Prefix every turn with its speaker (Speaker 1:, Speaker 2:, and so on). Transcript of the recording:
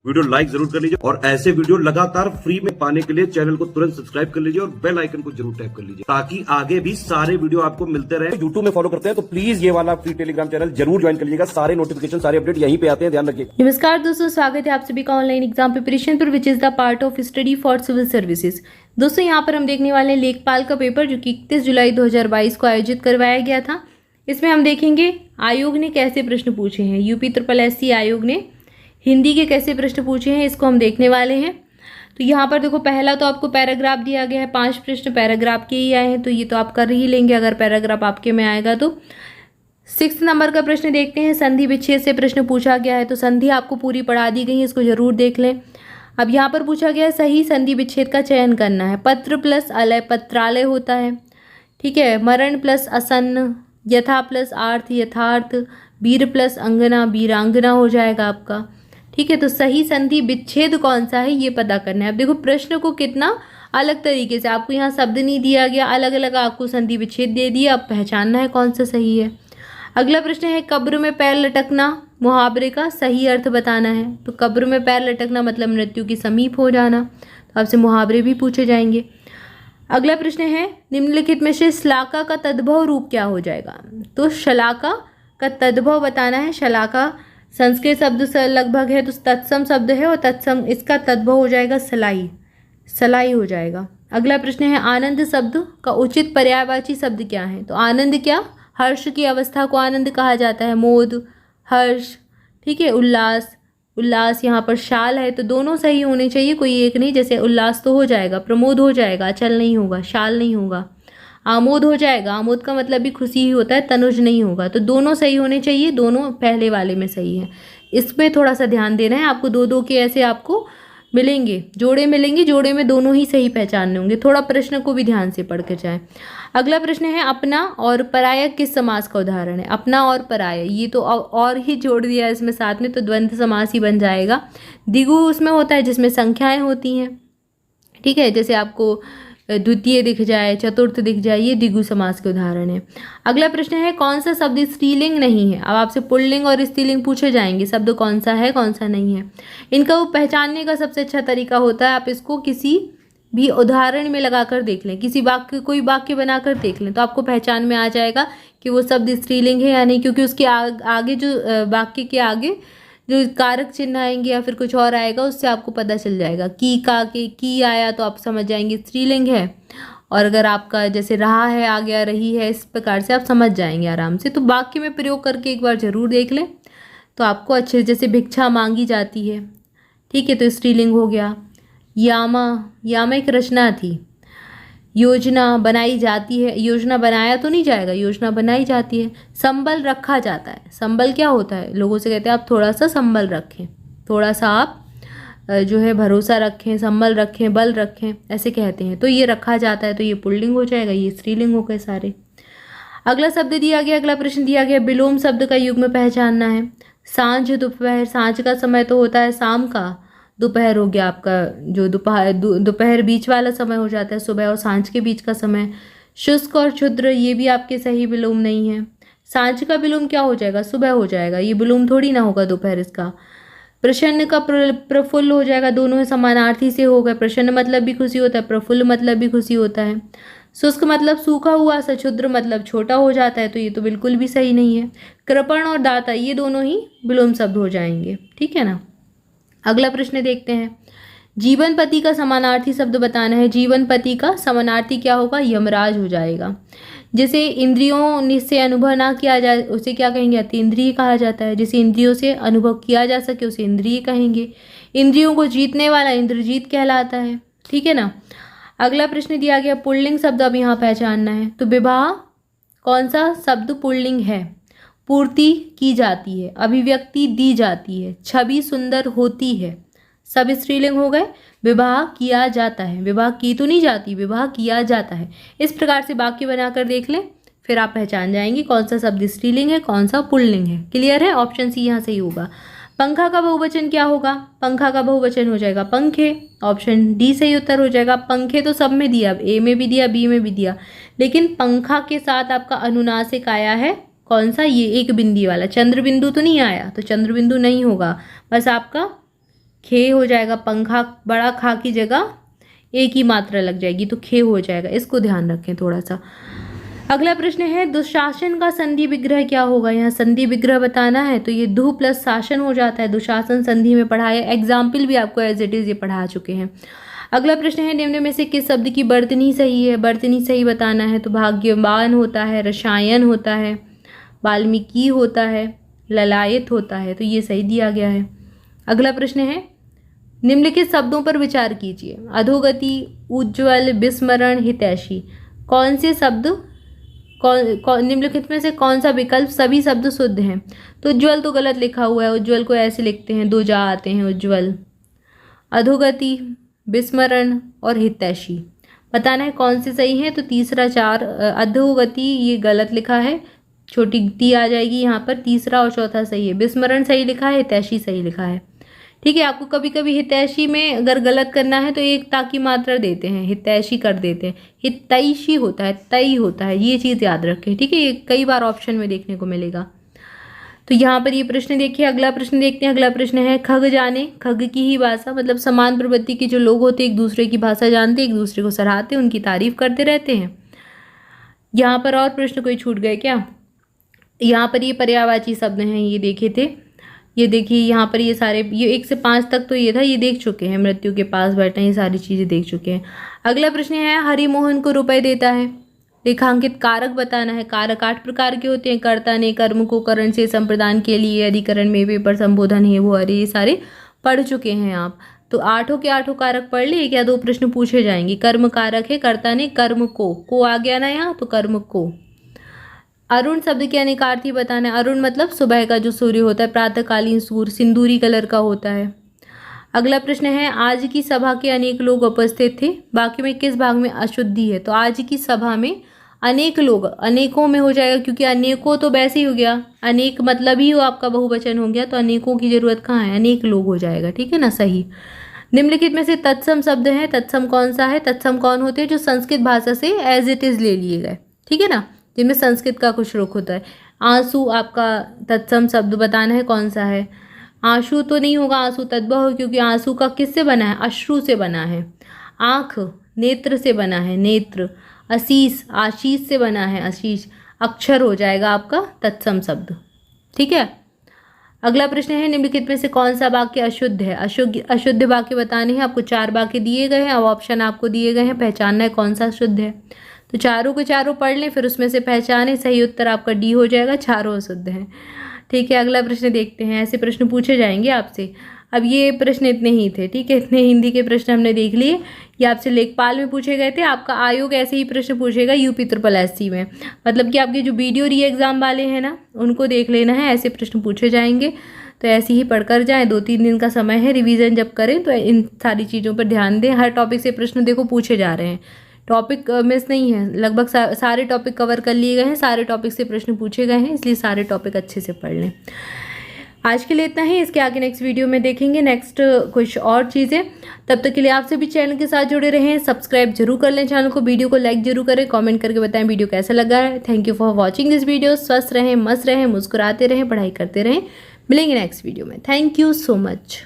Speaker 1: Video like जरूर कर लीजिए और ऐसे वीडियो लगातार फ्री में पाने के लिए चैनल को तुरंत सब्सक्राइब कर लीजिए और बेल आइकन को जरूर टैप कर लीजिए ताकि आगे भी सारे वीडियो आपको मिलते रहे। यूट्यूब में फॉलो करते हैं तो प्लीज ये वाला फ्री टेलीग्राम चैनल जरूर ज्वाइन कर लीजिएगा। सारे नोटिफिकेशन सारे अपडेट यहीं पे आते हैं, ध्यान रखिए।
Speaker 2: नमस्कार दोस्तों, स्वागत है आप सभी का ऑनलाइन एग्जाम प्रिपरेशन पर, which is the part of study for civil services. दोस्तों यहाँ पर हम देखने वाले हैं लेखपाल का पेपर जो कि 31 जुलाई 2022 को आयोजित करवाया गया था। इसमें हम देखेंगे आयोग ने कैसे प्रश्न पूछे हैं। यूपी SSC आयोग ने हिंदी के कैसे प्रश्न पूछे हैं, इसको हम देखने वाले हैं। तो यहाँ पर देखो, पहला तो आपको पैराग्राफ दिया गया है, 5 प्रश्न पैराग्राफ के ही आए हैं, तो ये तो आप कर ही लेंगे अगर पैराग्राफ आपके में आएगा तो। 6 नंबर का प्रश्न देखते हैं। संधि विच्छेद से प्रश्न पूछा गया है, तो संधि आपको पूरी पढ़ा दी गई है, इसको जरूर देख लें। अब यहाँ पर पूछा गया है सही संधि विच्छेद का चयन करना है। पत्र प्लस अलय पत्रालय होता है, ठीक है। मरण प्लस असन्न, यथा प्लस आर्थ यथार्थ, वीर प्लस अंगना वीरांगना हो जाएगा आपका, ठीक है। तो सही संधि विच्छेद कौन सा है ये पता करना है। अब देखो प्रश्न को कितना अलग तरीके से, आपको यहाँ शब्द नहीं दिया गया, अलग अलग आपको संधि विच्छेद दे दिया, अब पहचानना है कौन सा सही है। अगला प्रश्न है कब्र में पैर लटकना, मुहावरे का सही अर्थ बताना है। तो कब्र में पैर लटकना मतलब मृत्यु के समीप हो जाना, तो आपसे मुहावरे भी पूछे जाएंगे। अगला प्रश्न है निम्नलिखित में से श्लाका का तद्भव रूप क्या हो जाएगा। तो शलाका का तद्भव बताना है। शलाका संस्कृत शब्द से लगभग है, तो तत्सम शब्द है और तत्सम इसका तद्भव हो जाएगा सलाई, सलाई हो जाएगा। अगला प्रश्न है आनंद शब्द का उचित पर्यायवाची शब्द क्या है। तो आनंद क्या, हर्ष की अवस्था को आनंद कहा जाता है, मोद हर्ष, ठीक है। उल्लास, उल्लास यहाँ पर शाल है, तो दोनों सही होने चाहिए, कोई एक नहीं। जैसे उल्लास तो हो जाएगा, प्रमोद हो जाएगा, अचल नहीं होगा, शाल नहीं होगा। आमोद हो जाएगा, आमोद का मतलब भी खुशी ही होता है, तनुज नहीं होगा। तो दोनों सही होने चाहिए, दोनों पहले वाले में सही है। इसमें थोड़ा सा ध्यान देना है आपको, 2-2 के ऐसे आपको मिलेंगे, जोड़े मिलेंगे, जोड़े में दोनों ही सही पहचानने होंगे। थोड़ा प्रश्न को भी ध्यान से पढ़ के जाए। अगला प्रश्न है अपना और पराया किस समास का उदाहरण है। अपना और पराया, ये तो और ही जोड़ दिया है इसमें साथ में, तो द्वंद्व समास ही बन जाएगा। द्विगु उसमें होता है जिसमें संख्याएं होती हैं, ठीक है। जैसे आपको द्वितीय दिख जाए, चतुर्थ दिख जाए, ये द्विगु समास के उदाहरण है। अगला प्रश्न है कौन सा शब्द स्त्रीलिंग नहीं है। अब आपसे पुल्लिंग और स्त्रीलिंग पूछे जाएंगे, शब्द कौन सा है कौन सा नहीं है। इनका वो पहचानने का सबसे अच्छा तरीका होता है, आप इसको किसी भी उदाहरण में लगाकर देख लें, किसी वाक्य, कोई वाक्य बनाकर देख लें, तो आपको पहचान में आ जाएगा कि वो शब्द स्त्रीलिंग है या नहीं, क्योंकि उसके आगे जो वाक्य के आगे जो कारक चिन्ह आएंगे या फिर कुछ और आएगा, उससे आपको पता चल जाएगा। की का के की आया तो आप समझ जाएंगे स्त्रीलिंग है, और अगर आपका जैसे रहा है आ गया रही है, इस प्रकार से आप समझ जाएंगे आराम से। तो वाक्य में प्रयोग करके एक बार जरूर देख लें, तो आपको अच्छे, जैसे भिक्षा मांगी जाती है, ठीक है, तो स्त्रीलिंग हो गया। यामा, यामा एक रचना थी। योजना बनाई जाती है, योजना बनाया तो नहीं जाएगा, योजना बनाई जाती है। संबल रखा जाता है, संबल क्या होता है, लोगों से कहते हैं आप थोड़ा सा संबल रखें, थोड़ा सा आप जो है भरोसा रखें, संबल रखें, बल रखें, ऐसे कहते हैं। तो ये रखा जाता है, तो ये पुल्लिंग हो जाएगा, ये स्त्रीलिंग हो गए सारे। अगला शब्द दिया गया, अगला प्रश्न दिया गया विलोम शब्द का युग्म पहचानना है। सांझ दोपहर, सांझ का समय तो होता है शाम का, दोपहर हो गया आपका जो दोपहर बीच वाला समय हो जाता है, सुबह और सांझ के बीच का समय। शुष्क और क्षुद्र, ये भी आपके सही विलोम नहीं है। सांझ का विलोम क्या हो जाएगा, सुबह हो जाएगा, ये विलोम थोड़ी ना होगा दोपहर इसका। प्रसन्न का प्रफुल्ल हो जाएगा, दोनों समानार्थी से हो गए। प्रसन्न मतलब भी खुशी होता है, प्रफुल्ल मतलब भी खुशी होता है। शुष्क मतलब सूखा हुआ सा, क्षुद्र मतलब छोटा हो जाता है, तो ये तो बिल्कुल भी सही नहीं है। कृपण और दाता, ये दोनों ही विलोम शब्द हो जाएंगे, ठीक है ना। अगला प्रश्न देखते हैं जीवन पति का समानार्थी शब्द बताना है। जीवन पति का समानार्थी क्या होगा, यमराज हो जाएगा। जैसे इंद्रियों से अनुभव ना किया जाए उसे क्या कहेंगे, अतीन्द्रिय कहा जाता है। जिसे इंद्रियों से अनुभव किया जा सके उसे इंद्रिय कहेंगे। इंद्रियों को जीतने वाला इंद्रजीत कहलाता है, ठीक है ना। अगला प्रश्न दिया गया पुल्लिंग शब्द, अब यहाँ पहचानना है। तो विवाह कौन सा शब्द पुल्लिंग है। पूर्ति की जाती है, अभिव्यक्ति दी जाती है, छवि सुंदर होती है, सब स्त्रीलिंग हो गए। विवाह किया जाता है, विवाह की तो नहीं जाती, विवाह किया जाता है। इस प्रकार से वाक्य बनाकर देख लें, फिर आप पहचान जाएंगे कौन सा शब्द स्त्रीलिंग है कौन सा पुल्लिंग है। क्लियर है, ऑप्शन सी यहाँ सही होगा। पंखा का बहुवचन क्या होगा, पंखा का बहुवचन हो जाएगा पंखे, ऑप्शन डी सही उत्तर हो जाएगा। पंखे तो सब में दिया, ए में भी दिया, बी में भी दिया, लेकिन पंखा के साथ आपका अनुनासिक आया है, कौन सा, ये एक बिंदी वाला। चंद्र बिंदु तो नहीं आया, तो चंद्र बिंदु नहीं होगा, बस आपका खे हो जाएगा, पंखा बड़ा खा की जगह एक ही मात्रा लग जाएगी तो खे हो जाएगा, इसको ध्यान रखें थोड़ा सा। अगला प्रश्न है दुशासन का संधि विग्रह क्या होगा। यहाँ संधि विग्रह बताना है तो ये दु प्लस शासन हो जाता है। दुशासन संधि में पढ़ाया, एग्जाम्पल भी आपको एज इट इज ये पढ़ा चुके हैं। अगला प्रश्न है निम्न में से किस शब्द की वर्तनी सही है। वर्तनी सही बताना है तो भाग्यवान होता है, रसायन होता है, वाल्मीकि होता है, ललायत होता है, तो ये सही दिया गया है। अगला प्रश्न है निम्नलिखित शब्दों पर विचार कीजिए। अधोगति, उज्ज्वल, विस्मरण, हितैषी, कौन से शब्द निम्नलिखित में से कौन सा विकल्प सभी शब्द शुद्ध हैं। तो उज्ज्वल तो गलत लिखा हुआ है, उज्ज्वल को ऐसे लिखते हैं, दो जा आते हैं उज्ज्वल। अधोगति, विस्मरण और हितैषी बताना है कौन से सही है। तो तीसरा चार, अधोगति ये गलत लिखा है, छोटी टी आ जाएगी यहाँ पर, तीसरा और चौथा सही है। विस्मरण सही लिखा है, हितैषी सही लिखा है। ठीक है, आपको कभी कभी हितैषी में अगर गलत करना है तो एक ता की मात्रा देते हैं, हितैषी कर देते हैं, हितैषी होता है, तई होता है, ये चीज़ याद रखें। ठीक है, ये कई बार ऑप्शन में देखने को मिलेगा। तो यहाँ पर ये प्रश्न देखिए। अगला प्रश्न देखते हैं। अगला प्रश्न है खग जाने, खग की ही भाषा, मतलब समान प्रवृत्ति के जो लोग होते हैं एक दूसरे की भाषा जानते, एक दूसरे को सराहते, उनकी तारीफ करते रहते हैं। यहाँ पर और प्रश्न कोई छूट गए क्या। यहाँ पर ये पर्यायवाची शब्द हैं, ये देखे थे, ये देखिए यहाँ पर ये सारे, ये 1 से 5 तक तो ये था, ये देख चुके हैं। मृत्यु के पास बैठना, ये सारी चीज़ें देख चुके हैं। अगला प्रश्न है हरिमोहन को रुपए देता है। रेखांकित कारक बताना है। कारक 8 प्रकार के होते हैं। कर्ता ने कर्म को करण से संप्रदान के लिए अधिकरण में पेपर संबोधन है वो, अरे ये सारे पढ़ चुके हैं आप। तो 8 के 8 कारक पढ़ लिए क्या, 2 प्रश्न पूछे जाएंगे। कर्म कारक है, कर्ता ने कर्म को आ गया ना यहाँ, तो कर्म को। अरुण शब्द के अनेकार्थी बताना है। अरुण मतलब सुबह का जो सूर्य होता है, प्रातःकालीन सूर्य सिंदूरी कलर का होता है। अगला प्रश्न है आज की सभा के अनेक लोग उपस्थित थे, बाकी में किस भाग में अशुद्धि है। तो आज की सभा में अनेक लोग, अनेकों में हो जाएगा क्योंकि अनेकों तो वैसे ही हो गया, अनेक मतलब ही वो आपका बहुवचन हो गया, तो अनेकों की जरूरत कहाँ है, अनेक लोग हो जाएगा। ठीक है ना, सही। निम्नलिखित में से तत्सम शब्द है। तत्सम कौन सा है। तत्सम कौन होते हैं, जो संस्कृत भाषा से एज इट इज ले लिए गए, ठीक है ना, जिनमें संस्कृत का कुछ रुख होता है। आंसू आपका तत्सम शब्द बताना है कौन सा है। आंसू तो नहीं होगा, आंसू तद्भव हो, क्योंकि आंसू का किससे बना है, अश्रु से बना है। आँख नेत्र से बना है, नेत्र। आशीष आशीष से बना है, आशीष। अक्षर हो जाएगा आपका तत्सम शब्द। ठीक है। अगला प्रश्न है निम्नलिखित में से कौन सा वाक्य अशुद्ध है। अशुद्ध वाक्य बताने हैं आपको। 4 वाक्य दिए गए हैं, अब ऑप्शन आपको दिए गए हैं, पहचानना है कौन सा अशुद्ध है। तो चारों के चारों पढ़ लें, फिर उसमें से पहचानें। सही उत्तर आपका डी हो जाएगा, चारों अशुद्ध हैं। ठीक है, अगला प्रश्न देखते हैं। ऐसे प्रश्न पूछे जाएंगे आपसे। अब ये प्रश्न इतने ही थे, ठीक है, इतने हिंदी के प्रश्न हमने देख लिए। ये आपसे लेखपाल में पूछे गए थे। आपका आयोग ऐसे ही प्रश्न पूछेगा यूपी SSSC में, मतलब कि आपके जो वीडियो री एग्ज़ाम वाले हैं ना, उनको देख लेना है, ऐसे प्रश्न पूछे जाएंगे। तो ऐसे ही पढ़कर जाएं, 2-3 दिन का समय है, रिवीजन जब करें तो इन सारी चीज़ों पर ध्यान दें। हर टॉपिक से प्रश्न देखो पूछे जा रहे हैं, टॉपिक मिस नहीं है, लगभग सारे टॉपिक कवर कर लिए गए हैं, सारे टॉपिक से प्रश्न पूछे गए हैं, इसलिए सारे टॉपिक अच्छे से पढ़ लें। आज के लिए इतना ही, इसके आगे नेक्स्ट वीडियो में देखेंगे नेक्स्ट कुछ और चीज़ें। तब तक के लिए आप सभी चैनल के साथ जुड़े रहें, सब्सक्राइब जरूर कर लें चैनल को, वीडियो को लाइक जरूर करें, कमेंट करके बताएं वीडियो कैसा लगा है। Thank you for watching this video. स्वस्थ रहें, मस्त रहें, मुस्कुराते रहें, पढ़ाई करते रहें। मिलेंगे नेक्स्ट वीडियो में। Thank you so much.